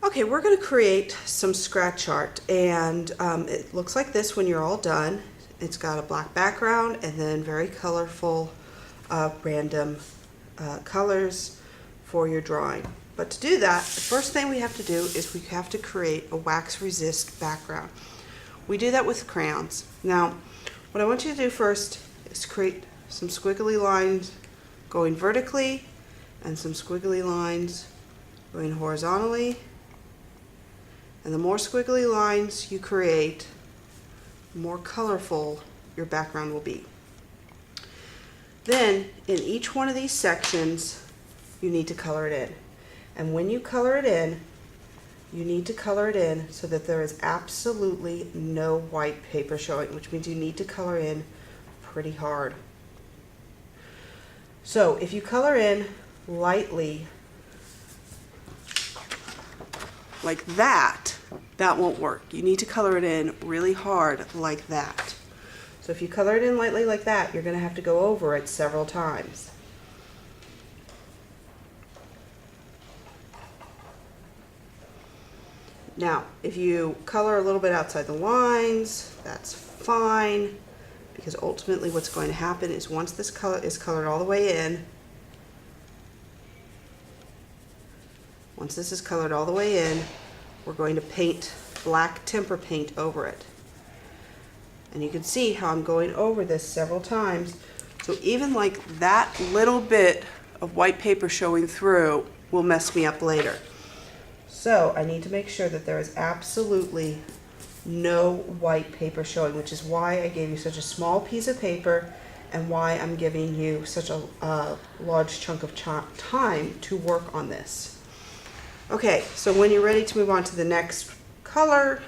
Okay, we're going to create some scratch art, and it looks like this when you're all done. It's got a black background and then very colorful random colors for your drawing. But to do that, the first thing we have to do is we have to create a wax resist background. We do that with crayons. Now, what I want you to do first is create some squiggly lines going vertically and some squiggly lines going horizontally. And the more squiggly lines you create, the more colorful your background will be. Then, in each one of these sections, you need to color it in. And when you color it in, you need to color it in so that there is absolutely no white paper showing, which means you need to color in pretty hard. So if you color in lightly, like that, that won't work. You need to color it in really hard like that. So if you color it in lightly like that, you're going to have to go over it several times. Now, if you color a little bit outside the lines, that's fine, because ultimately what's going to happen is once this color is colored all the way in, once this is colored all the way in, we're going to paint black temper paint over it. And you can see how I'm going over this several times. So even like that little bit of white paper showing through will mess me up later. So I need to make sure that there is absolutely no white paper showing, which is why I gave you such a small piece of paper and why I'm giving you such a large chunk of time to work on this. Okay, so when you're ready to move on to the next color,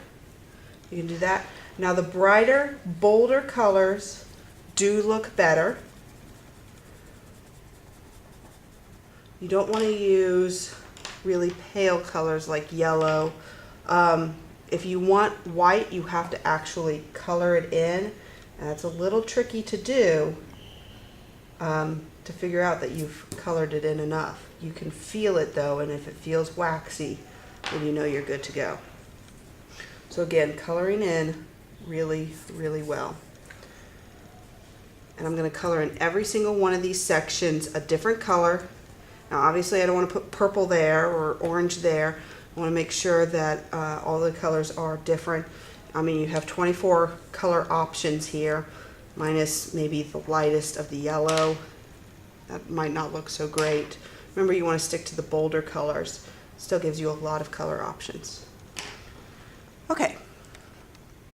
you can do that. Now the brighter, bolder colors do look better. You don't want to use really pale colors like yellow. If you want white, you have to actually color it in, and that's a little tricky to do to figure out that you've colored it in enough. You can feel it though, and if it feels waxy, then you know you're good to go. So again, coloring in really, really well. And I'm going to color in every single one of these sections a different color. Now obviously I don't want to put purple there or orange there. I want to make sure that all the colors are different. I mean, you have 24 color options here, minus maybe the lightest of the yellow. That might not look so great. Remember, you want to stick to the bolder colors. Still gives you a lot of color options. Okay,